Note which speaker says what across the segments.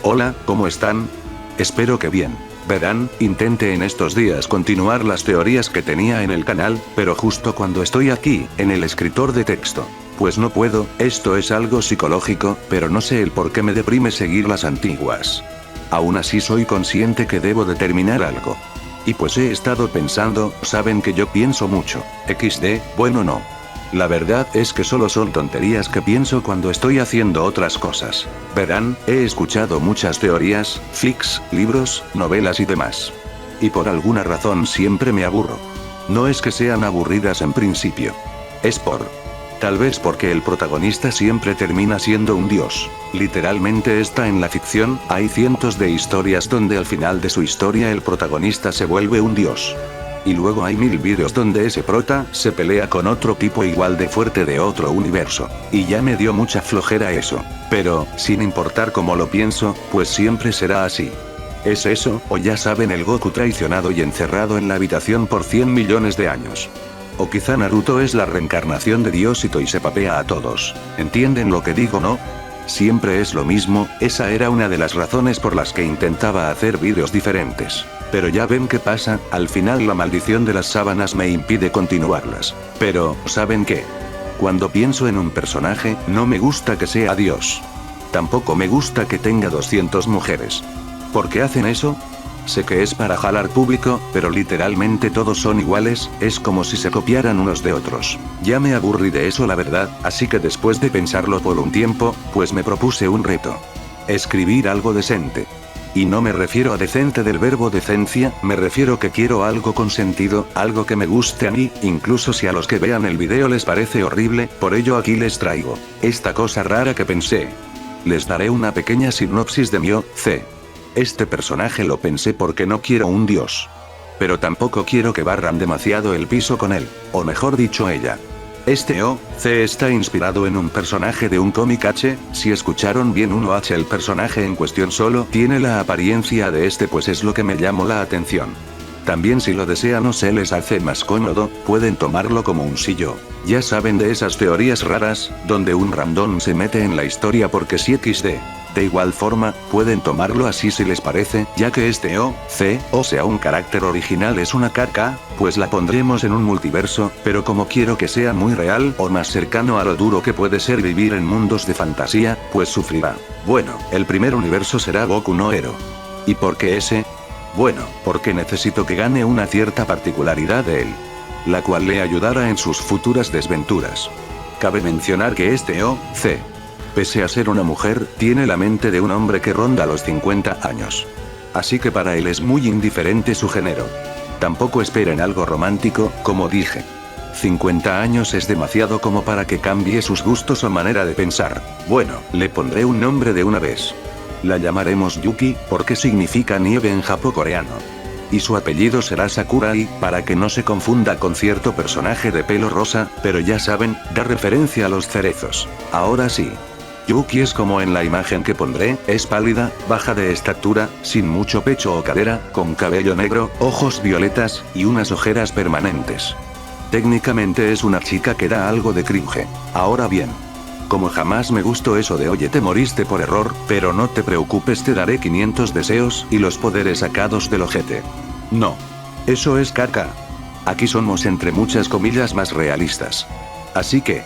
Speaker 1: Hola, ¿cómo están? Espero que bien. Verán, intenté en estos días continuar las teorías que tenía en el canal, pero justo cuando estoy aquí, en el escritor de texto. Pues no puedo, esto es algo psicológico, pero no sé el por qué me deprime seguir las antiguas. Aún así soy consciente que debo determinar algo. Y pues he estado pensando, saben que yo pienso mucho. XD, bueno no. La verdad es que solo son tonterías que pienso cuando estoy haciendo otras cosas. Verán, he escuchado muchas teorías, flics, libros, novelas y demás. Y por alguna razón siempre me aburro. No es que sean aburridas en principio. Es tal vez porque el protagonista siempre termina siendo un dios. Literalmente está en la ficción, hay cientos de historias donde al final de su historia el protagonista se vuelve un dios. Y luego hay 1000 vídeos donde ese prota se pelea con otro tipo igual de fuerte de otro universo. Y ya me dio mucha flojera eso. Pero, sin importar cómo lo pienso, pues siempre será así. ¿Es eso, o ya saben el Goku traicionado y encerrado en la habitación por 100 millones de años? O quizá Naruto es la reencarnación de Diosito y se papea a todos. ¿Entienden lo que digo, no? Siempre es lo mismo, esa era una de las razones por las que intentaba hacer vídeos diferentes. Pero ya ven qué pasa, al final la maldición de las sábanas me impide continuarlas. Pero, ¿saben qué? Cuando pienso en un personaje, no me gusta que sea Dios. Tampoco me gusta que tenga 200 mujeres. ¿Por qué hacen eso? Sé que es para jalar público, pero literalmente todos son iguales, es como si se copiaran unos de otros. Ya me aburrí de eso la verdad, así que después de pensarlo por un tiempo, pues me propuse un reto. Escribir algo decente. Y no me refiero a decente del verbo decencia, me refiero que quiero algo con sentido, algo que me guste a mí, incluso si a los que vean el video les parece horrible, por ello aquí les traigo esta cosa rara que pensé. Les daré una pequeña sinopsis de mi OC. Este personaje lo pensé porque no quiero un dios. Pero tampoco quiero que barran demasiado el piso con él, o mejor dicho ella. Este OC está inspirado en un personaje de un cómic H, si escucharon bien 1H el personaje en cuestión solo tiene la apariencia de este pues es lo que me llamó la atención. También si lo desean o se les hace más cómodo, pueden tomarlo como un sillo. Ya saben de esas teorías raras, donde un random se mete en la historia porque sí XD. De igual forma, pueden tomarlo así si les parece, ya que este OC, o sea un carácter original es una KK, pues la pondremos en un multiverso, pero como quiero que sea muy real o más cercano a lo duro que puede ser vivir en mundos de fantasía, pues sufrirá. Bueno, el primer universo será Boku no Hero. ¿Y por qué ese? Bueno, porque necesito que gane una cierta particularidad de él, la cual le ayudará en sus futuras desventuras. Cabe mencionar que este OC, pese a ser una mujer, tiene la mente de un hombre que ronda los 50 años. Así que para él es muy indiferente su género. Tampoco esperen algo romántico, como dije. 50 años es demasiado como para que cambie sus gustos o manera de pensar. Bueno, le pondré un nombre de una vez. La llamaremos Yuki, porque significa nieve en japo-coreano. Y su apellido será Sakurai, para que no se confunda con cierto personaje de pelo rosa, pero ya saben, da referencia a los cerezos. Ahora sí. Yuki es como en la imagen que pondré, es pálida, baja de estatura, sin mucho pecho o cadera, con cabello negro, ojos violetas, y unas ojeras permanentes. Técnicamente es una chica que da algo de cringe. Ahora bien, como jamás me gustó eso de oye te moriste por error, pero no te preocupes te daré 500 deseos y los poderes sacados del ojete. No. Eso es caca. Aquí somos entre muchas comillas más realistas. Así que,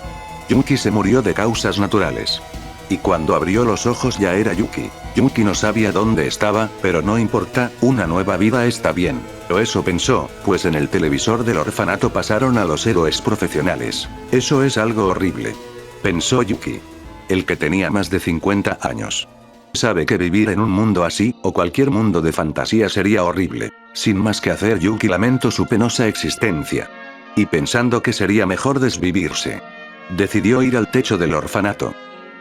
Speaker 1: Yuki se murió de causas naturales. Y cuando abrió los ojos ya era Yuki. Yuki no sabía dónde estaba, pero no importa, una nueva vida está bien. O eso pensó, pues en el televisor del orfanato pasaron a los héroes profesionales. Eso es algo horrible. Pensó Yuki. El que tenía más de 50 años. Sabe que vivir en un mundo así, o cualquier mundo de fantasía sería horrible. Sin más que hacer Yuki lamentó su penosa existencia. Y pensando que sería mejor desvivirse, decidió ir al techo del orfanato.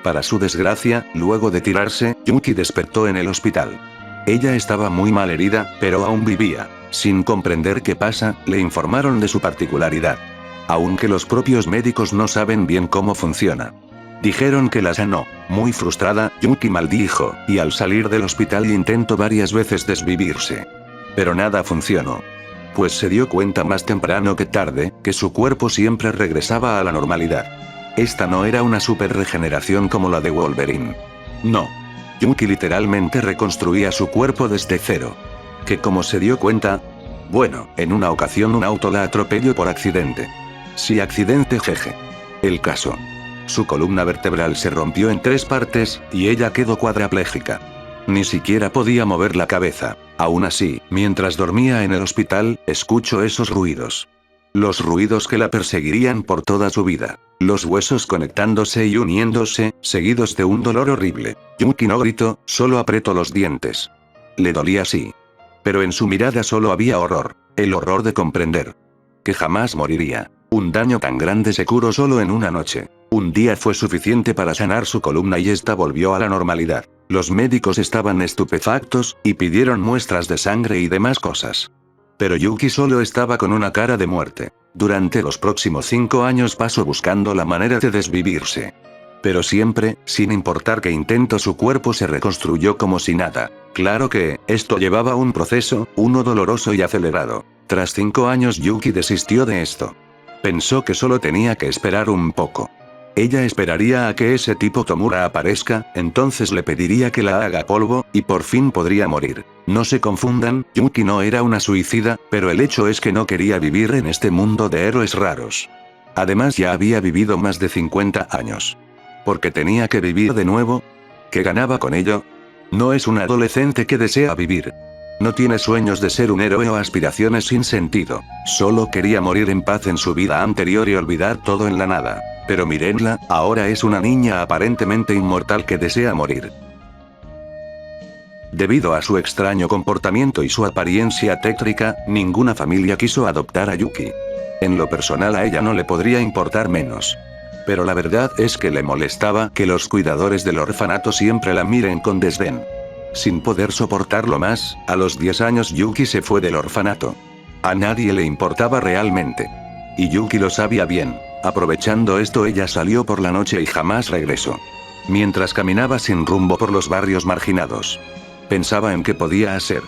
Speaker 1: Para su desgracia, luego de tirarse, Yuki despertó en el hospital. Ella estaba muy mal herida, pero aún vivía. Sin comprender qué pasa, le informaron de su particularidad. Aunque los propios médicos no saben bien cómo funciona. Dijeron que la sanó. Muy frustrada, Yuki maldijo, y al salir del hospital intentó varias veces desvivirse. Pero nada funcionó. Pues se dio cuenta más temprano que tarde, que su cuerpo siempre regresaba a la normalidad. Esta no era una super regeneración como la de Wolverine. No. Yuki literalmente reconstruía su cuerpo desde cero. ¿Que cómo se dio cuenta? Bueno, en una ocasión un auto la atropelló por accidente. Sí, accidente, jeje. El caso. Su columna vertebral se rompió en 3 partes, y ella quedó cuadraplégica. Ni siquiera podía mover la cabeza. Aún así, mientras dormía en el hospital, escuchó esos ruidos. Los ruidos que la perseguirían por toda su vida. Los huesos conectándose y uniéndose, seguidos de un dolor horrible. Yuki no gritó, solo apretó los dientes. Le dolía sí. Pero en su mirada solo había horror. El horror de comprender que jamás moriría. Un daño tan grande se curó solo en una noche. Un día fue suficiente para sanar su columna y esta volvió a la normalidad. Los médicos estaban estupefactos, y pidieron muestras de sangre y demás cosas. Pero Yuki solo estaba con una cara de muerte. Durante los próximos 5 años pasó buscando la manera de desvivirse. Pero siempre, sin importar qué intento, su cuerpo se reconstruyó como si nada. Claro que, esto llevaba un proceso, uno doloroso y acelerado. Tras 5 años Yuki desistió de esto. Pensó que solo tenía que esperar un poco. Ella esperaría a que ese tipo Tomura aparezca, entonces le pediría que la haga polvo, y por fin podría morir. No se confundan, Yuki no era una suicida, pero el hecho es que no quería vivir en este mundo de héroes raros. Además ya había vivido más de 50 años. ¿Por qué tenía que vivir de nuevo? ¿Qué ganaba con ello? No es un adolescente que desea vivir. No tiene sueños de ser un héroe o aspiraciones sin sentido. Solo quería morir en paz en su vida anterior y olvidar todo en la nada. Pero mírenla, ahora es una niña aparentemente inmortal que desea morir. Debido a su extraño comportamiento y su apariencia tétrica, ninguna familia quiso adoptar a Yuki. En lo personal a ella no le podría importar menos. Pero la verdad es que le molestaba que los cuidadores del orfanato siempre la miren con desdén. Sin poder soportarlo más, a los 10 años Yuki se fue del orfanato. A nadie le importaba realmente. Y Yuki lo sabía bien. Aprovechando esto ella salió por la noche y jamás regresó. Mientras caminaba sin rumbo por los barrios marginados. Pensaba en qué podía hacer.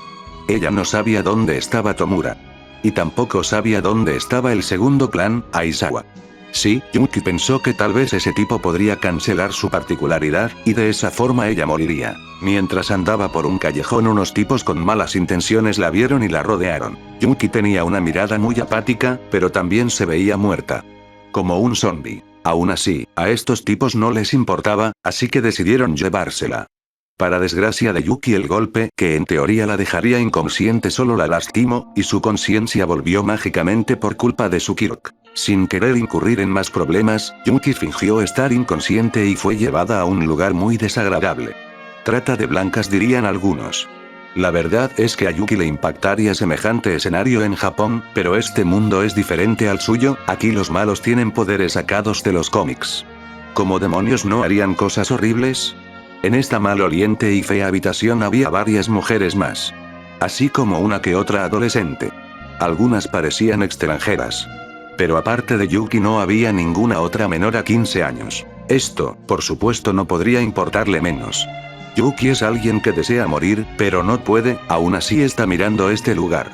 Speaker 1: Ella no sabía dónde estaba Tomura. Y tampoco sabía dónde estaba el segundo clan, Aizawa. Sí, Yuki pensó que tal vez ese tipo podría cancelar su particularidad, y de esa forma ella moriría. Mientras andaba por un callejón unos tipos con malas intenciones la vieron y la rodearon. Yuki tenía una mirada muy apática, pero también se veía muerta. Como un zombie. Aún así, a estos tipos no les importaba, así que decidieron llevársela. Para desgracia de Yuki el golpe, que en teoría la dejaría inconsciente solo la lastimó, y su conciencia volvió mágicamente por culpa de su Kirk. Sin querer incurrir en más problemas, Yuki fingió estar inconsciente y fue llevada a un lugar muy desagradable. Trata de blancas dirían algunos. La verdad es que a Yuki le impactaría semejante escenario en Japón, pero este mundo es diferente al suyo, aquí los malos tienen poderes sacados de los cómics. ¿Cómo demonios no harían cosas horribles? En esta maloliente y fea habitación había varias mujeres más. Así como una que otra adolescente. Algunas parecían extranjeras. Pero aparte de Yuki no había ninguna otra menor a 15 años. Esto, por supuesto, no podría importarle menos. Yuki es alguien que desea morir, pero no puede, aún así está mirando este lugar.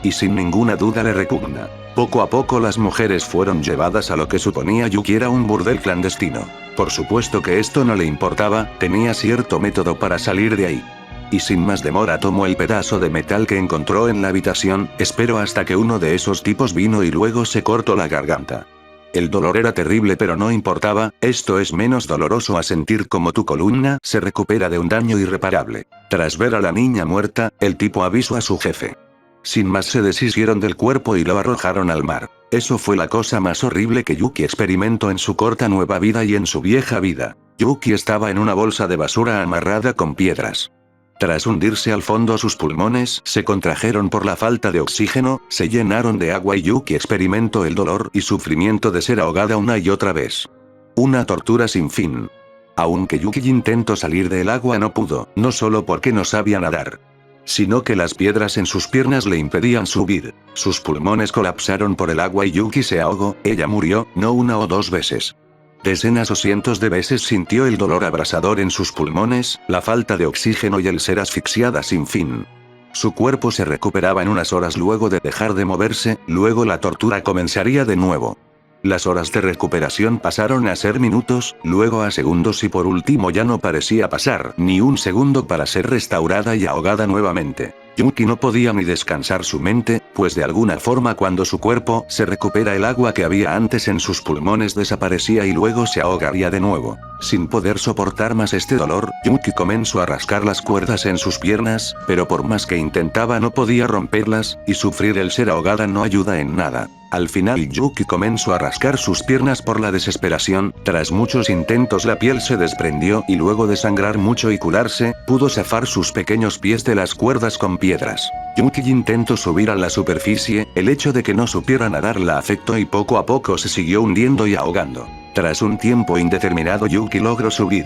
Speaker 1: Y sin ninguna duda le repugna. Poco a poco las mujeres fueron llevadas a lo que suponía Yuki era un burdel clandestino. Por supuesto que esto no le importaba, tenía cierto método para salir de ahí. Y sin más demora tomó el pedazo de metal que encontró en la habitación, esperó hasta que uno de esos tipos vino y luego se cortó la garganta. El dolor era terrible pero no importaba, esto es menos doloroso a sentir como tu columna se recupera de un daño irreparable. Tras ver a la niña muerta, el tipo avisó a su jefe. Sin más se deshicieron del cuerpo y lo arrojaron al mar. Eso fue la cosa más horrible que Yuki experimentó en su corta nueva vida y en su vieja vida. Yuki estaba en una bolsa de basura amarrada con piedras. Tras hundirse al fondo sus pulmones se contrajeron por la falta de oxígeno, se llenaron de agua y Yuki experimentó el dolor y sufrimiento de ser ahogada una y otra vez. Una tortura sin fin. Aunque Yuki intentó salir del agua no pudo, no solo porque no sabía nadar, sino que las piedras en sus piernas le impedían subir. Sus pulmones colapsaron por el agua y Yuki se ahogó, ella murió, no una o dos veces. Decenas o cientos de veces sintió el dolor abrasador en sus pulmones, la falta de oxígeno y el ser asfixiada sin fin. Su cuerpo se recuperaba en unas horas luego de dejar de moverse, luego la tortura comenzaría de nuevo. Las horas de recuperación pasaron a ser minutos, luego a segundos y por último ya no parecía pasar ni un segundo para ser restaurada y ahogada nuevamente. Yuki no podía ni descansar su mente, pues de alguna forma cuando su cuerpo se recupera el agua que había antes en sus pulmones desaparecía y luego se ahogaría de nuevo. Sin poder soportar más este dolor, Yuki comenzó a rascar las cuerdas en sus piernas, pero por más que intentaba no podía romperlas, y sufrir el ser ahogada no ayuda en nada. Al final Yuki comenzó a rascar sus piernas por la desesperación, tras muchos intentos la piel se desprendió y luego de sangrar mucho y curarse, pudo zafar sus pequeños pies de las cuerdas con piedras. Yuki intentó subir a la superficie, el hecho de que no supiera nadar la afectó y poco a poco se siguió hundiendo y ahogando. Tras un tiempo indeterminado Yuki logró subir.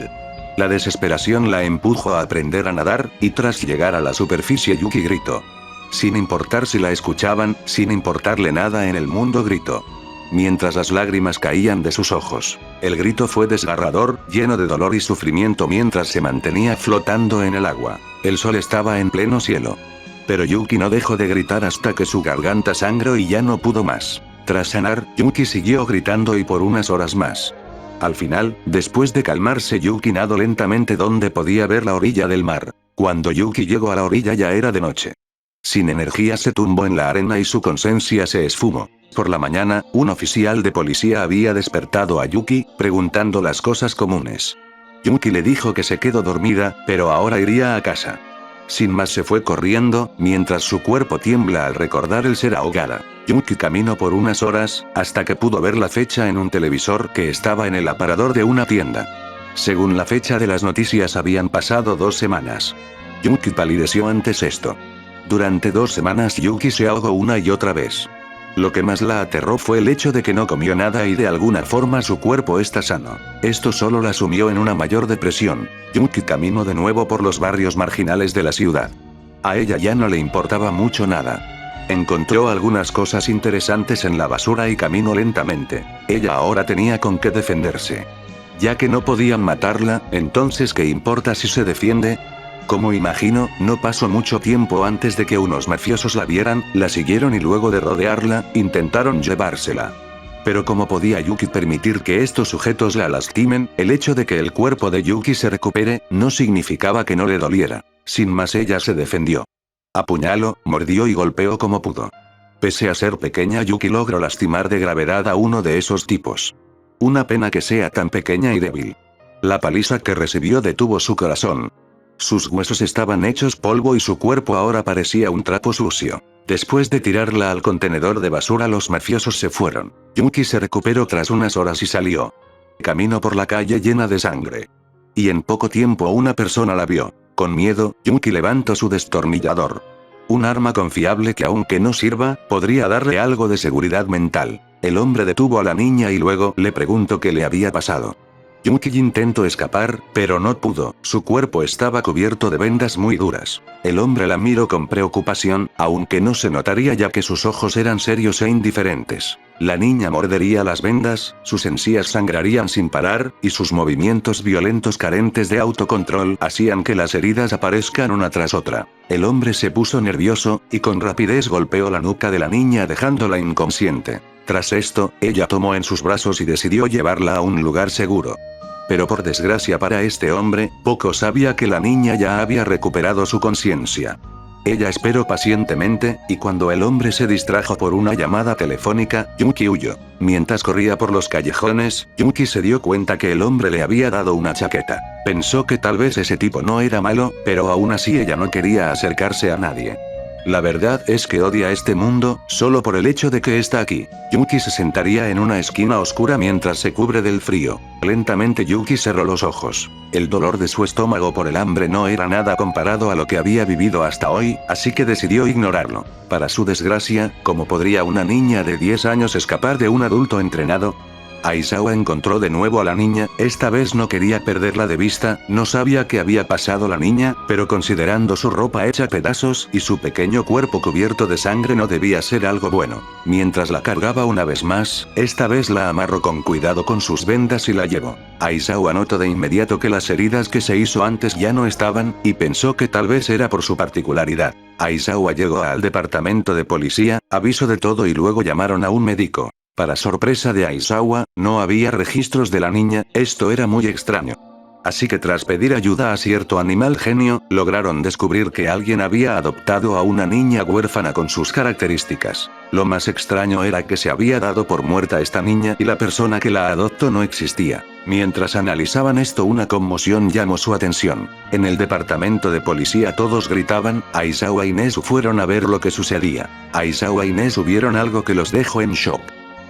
Speaker 1: La desesperación la empujó a aprender a nadar, y tras llegar a la superficie Yuki gritó. Sin importar si la escuchaban, sin importarle nada en el mundo gritó. Mientras las lágrimas caían de sus ojos. El grito fue desgarrador, lleno de dolor y sufrimiento mientras se mantenía flotando en el agua. El sol estaba en pleno cielo. Pero Yuki no dejó de gritar hasta que su garganta sangró y ya no pudo más. Tras sanar, Yuki siguió gritando y por unas horas más. Al final, después de calmarse Yuki nadó lentamente donde podía ver la orilla del mar. Cuando Yuki llegó a la orilla ya era de noche. Sin energía se tumbó en la arena y su conciencia se esfumó. Por la mañana, un oficial de policía había despertado a Yuki, preguntando las cosas comunes. Yuki le dijo que se quedó dormida, pero ahora iría a casa. Sin más se fue corriendo, mientras su cuerpo tiembla al recordar el ser ahogada. Yuki caminó por unas horas, hasta que pudo ver la fecha en un televisor que estaba en el aparador de una tienda. Según la fecha de las noticias habían pasado 2 semanas. Yuki palideció antes esto. Durante 2 semanas Yuki se ahogó una y otra vez. Lo que más la aterró fue el hecho de que no comió nada y de alguna forma su cuerpo está sano. Esto solo la sumió en una mayor depresión. Yuki caminó de nuevo por los barrios marginales de la ciudad. A ella ya no le importaba mucho nada. Encontró algunas cosas interesantes en la basura y caminó lentamente. Ella ahora tenía con qué defenderse. Ya que no podían matarla, entonces ¿qué importa si se defiende? Como imagino, no pasó mucho tiempo antes de que unos mafiosos la vieran, la siguieron y luego de rodearla, intentaron llevársela. Pero ¿cómo podía Yuki permitir que estos sujetos la lastimen? El hecho de que el cuerpo de Yuki se recupere, no significaba que no le doliera. Sin más ella se defendió. Apuñaló, mordió y golpeó como pudo. Pese a ser pequeña Yuki logró lastimar de gravedad a uno de esos tipos. Una pena que sea tan pequeña y débil. La paliza que recibió detuvo su corazón. Sus huesos estaban hechos polvo y su cuerpo ahora parecía un trapo sucio. Después de tirarla al contenedor de basura los mafiosos se fueron. Yuki se recuperó tras unas horas y salió. Caminó por la calle llena de sangre. Y en poco tiempo una persona la vio. Con miedo, Yuki levantó su destornillador. Un arma confiable que aunque no sirva, podría darle algo de seguridad mental. El hombre detuvo a la niña y luego le preguntó qué le había pasado. Yuki intentó escapar, pero no pudo, su cuerpo estaba cubierto de vendas muy duras. El hombre la miró con preocupación, aunque no se notaría ya que sus ojos eran serios e indiferentes. La niña mordería las vendas, sus encías sangrarían sin parar, y sus movimientos violentos carentes de autocontrol hacían que las heridas aparezcan una tras otra. El hombre se puso nervioso, y con rapidez golpeó la nuca de la niña dejándola inconsciente. Tras esto, ella tomó en sus brazos y decidió llevarla a un lugar seguro. Pero por desgracia para este hombre, poco sabía que la niña ya había recuperado su conciencia. Ella esperó pacientemente, y cuando el hombre se distrajo por una llamada telefónica, Yuki huyó. Mientras corría por los callejones, Yuki se dio cuenta que el hombre le había dado una chaqueta. Pensó que tal vez ese tipo no era malo, pero aún así ella no quería acercarse a nadie. La verdad es que odia este mundo, solo por el hecho de que está aquí. Yuki se sentaría en una esquina oscura mientras se cubre del frío. Lentamente Yuki cerró los ojos. El dolor de su estómago por el hambre no era nada comparado a lo que había vivido hasta hoy, así que decidió ignorarlo. Para su desgracia, ¿cómo podría una niña de 10 años escapar de un adulto entrenado? Aizawa encontró de nuevo a la niña, esta vez no quería perderla de vista, no sabía qué había pasado la niña, pero considerando su ropa hecha pedazos y su pequeño cuerpo cubierto de sangre no debía ser algo bueno. Mientras la cargaba una vez más, esta vez la amarró con cuidado con sus vendas y la llevó. Aizawa notó de inmediato que las heridas que se hizo antes ya no estaban, y pensó que tal vez era por su particularidad. Aizawa llegó al departamento de policía, avisó de todo y luego llamaron a un médico. Para sorpresa de Aizawa, no había registros de la niña, esto era muy extraño. Así que tras pedir ayuda a cierto animal genio, lograron descubrir que alguien había adoptado a una niña huérfana con sus características. Lo más extraño era que se había dado por muerta esta niña y la persona que la adoptó no existía. Mientras analizaban esto, una conmoción llamó su atención. En el departamento de policía todos gritaban, Aizawa y Nezu fueron a ver lo que sucedía. Aizawa y Nezu vieron algo que los dejó en shock.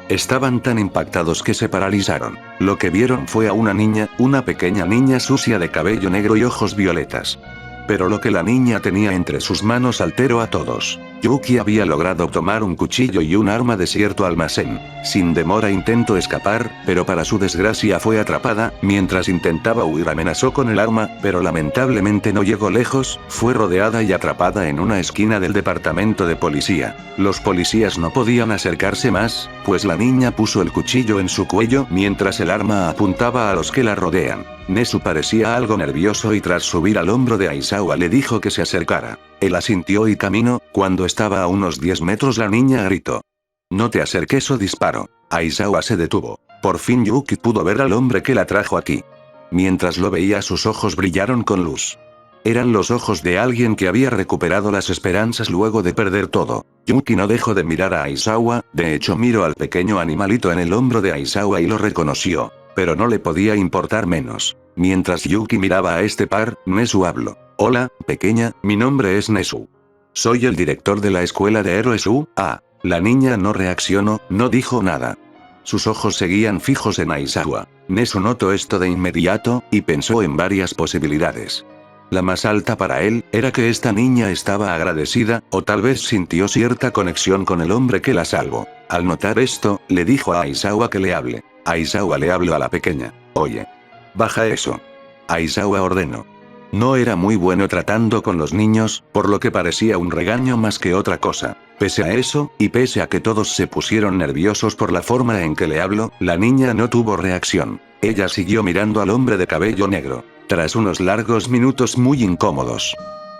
Speaker 1: Estaban tan impactados que se paralizaron. Lo que vieron fue a una pequeña niña sucia de cabello negro y ojos violetas. Pero lo que la niña tenía entre sus manos alteró a todos. Yuki había logrado tomar un cuchillo y un arma de cierto almacén. Sin demora intentó escapar, pero para su desgracia fue atrapada. Mientras intentaba huir amenazó con el arma, pero lamentablemente no llegó lejos, fue rodeada y atrapada en una esquina del departamento de policía. Los policías no podían acercarse más, pues la niña puso el cuchillo en su cuello mientras el arma apuntaba a los que la rodean. Nezu parecía algo nervioso y tras subir al hombro de Aizawa le dijo que se acercara. Él asintió y caminó. Cuando estaba a unos 10 metros la niña gritó: «No te acerques o disparo». Aizawa se detuvo. Por fin Yuki pudo ver al hombre que la trajo aquí. Mientras lo veía sus ojos brillaron con luz. Eran los ojos de alguien que había recuperado las esperanzas luego de perder todo. Yuki no dejó de mirar a Aizawa, de hecho miró al pequeño animalito en el hombro de Aizawa y lo reconoció. Pero no le podía importar menos. Mientras Yuki miraba a este par, Nezu habló. «Hola, pequeña, mi nombre es Nezu. Soy el director de la escuela de héroes UA». La niña no reaccionó, no dijo nada. Sus ojos seguían fijos en Aizawa. Nezu notó esto de inmediato, y pensó en varias posibilidades. La más alta para él, era que esta niña estaba agradecida, o tal vez sintió cierta conexión con el hombre que la salvó. Al notar esto, le dijo a Aizawa que le hable. Aizawa le habló a la pequeña. «Oye. Baja eso». Aizawa ordenó. No era muy bueno tratando con los niños, por lo que parecía un regaño más que otra cosa. Pese a eso, y pese a que todos se pusieron nerviosos por la forma en que le habló, la niña no tuvo reacción. Ella siguió mirando al hombre de cabello negro. Tras unos largos minutos muy incómodos,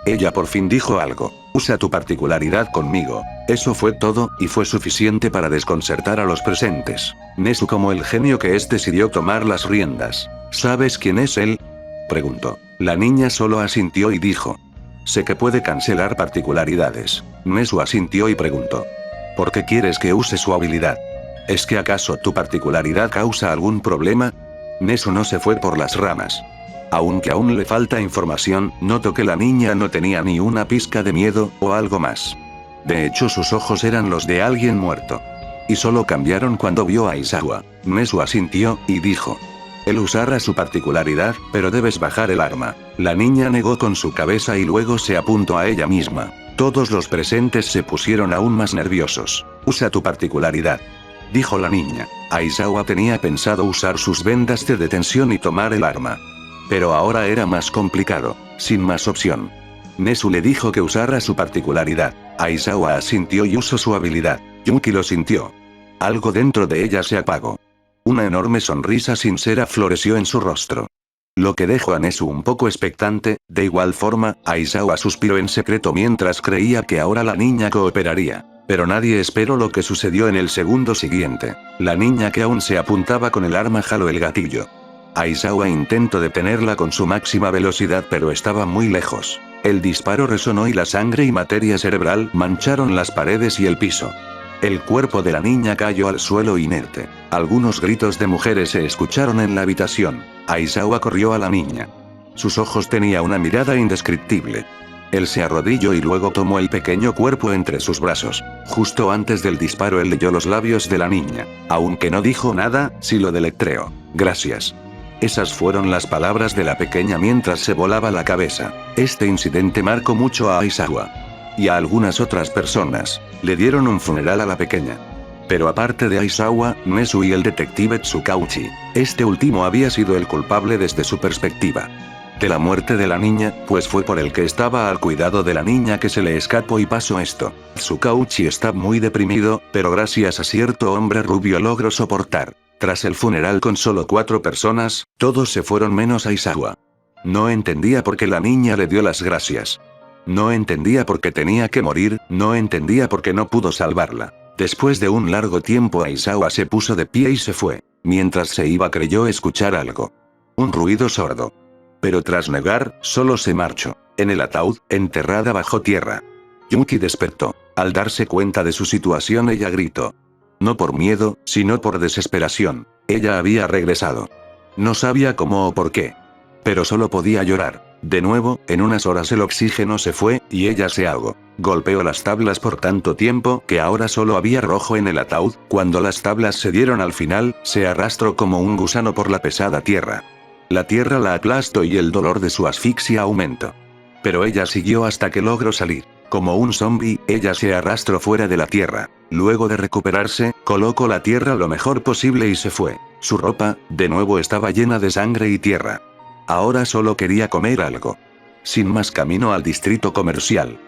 Speaker 1: ella por fin dijo algo. «Usa tu particularidad conmigo». Eso fue todo, y fue suficiente para desconcertar a los presentes. Nezu, como el genio que es, decidió tomar las riendas. «¿Sabes quién es él?», preguntó. La niña solo asintió y dijo: «Sé que puede cancelar particularidades». Nezu asintió y preguntó: «¿Por qué quieres que use su habilidad? ¿Es que acaso tu particularidad causa algún problema?». Nezu no se fue por las ramas. Aunque aún le falta información, notó que la niña no tenía ni una pizca de miedo, o algo más. De hecho, sus ojos eran los de alguien muerto. Y solo cambiaron cuando vio a Aizawa. Nezu asintió, y dijo: «Él usará su particularidad, pero debes bajar el arma». La niña negó con su cabeza y luego se apuntó a ella misma. Todos los presentes se pusieron aún más nerviosos. «Usa tu particularidad», dijo la niña. Aizawa tenía pensado usar sus vendas de detención y tomar el arma. Pero ahora era más complicado, sin más opción. Nezu le dijo que usara su particularidad. Aizawa asintió y usó su habilidad. Yuki lo sintió. Algo dentro de ella se apagó. Una enorme sonrisa sincera floreció en su rostro. Lo que dejó a Nezu un poco expectante. De igual forma, Aizawa suspiró en secreto mientras creía que ahora la niña cooperaría. Pero nadie esperó lo que sucedió en el segundo siguiente. La niña, que aún se apuntaba con el arma, jaló el gatillo. Aizawa intentó detenerla con su máxima velocidad, pero estaba muy lejos. El disparo resonó y la sangre y materia cerebral mancharon las paredes y el piso. El cuerpo de la niña cayó al suelo inerte. Algunos gritos de mujeres se escucharon en la habitación. Aizawa corrió a la niña. Sus ojos tenían una mirada indescriptible. Él se arrodilló y luego tomó el pequeño cuerpo entre sus brazos. Justo antes del disparo, él leyó los labios de la niña. Aunque no dijo nada, sí lo deletreó. «Gracias». Esas fueron las palabras de la pequeña mientras se volaba la cabeza. Este incidente marcó mucho a Aizawa. Y a algunas otras personas. Le dieron un funeral a la pequeña. Pero aparte de Aizawa, Nezu y el detective Tsukauchi, este último había sido el culpable desde su perspectiva. De la muerte de la niña, pues fue por el que estaba al cuidado de la niña que se le escapó y pasó esto. Tsukauchi está muy deprimido, pero gracias a cierto hombre rubio logró soportar. Tras el funeral con solo 4 personas, todos se fueron menos Aizawa. No entendía por qué la niña le dio las gracias. No entendía por qué tenía que morir, no entendía por qué no pudo salvarla. Después de un largo tiempo Aizawa se puso de pie y se fue. Mientras se iba creyó escuchar algo. Un ruido sordo. Pero tras negar, solo se marchó. En el ataúd, enterrada bajo tierra. Yuki despertó. Al darse cuenta de su situación ella gritó. No por miedo, sino por desesperación. Ella había regresado. No sabía cómo o por qué. Pero solo podía llorar. De nuevo, en unas horas el oxígeno se fue, y ella se ahogó. Golpeó las tablas por tanto tiempo que ahora solo había rojo en el ataúd. Cuando las tablas se dieron al final, se arrastró como un gusano por la pesada tierra. La tierra la aplastó y el dolor de su asfixia aumentó. Pero ella siguió hasta que logró salir. Como un zombi, ella se arrastró fuera de la tierra. Luego de recuperarse, colocó la tierra lo mejor posible y se fue. Su ropa, de nuevo estaba llena de sangre y tierra. Ahora solo quería comer algo. Sin más camino al distrito comercial.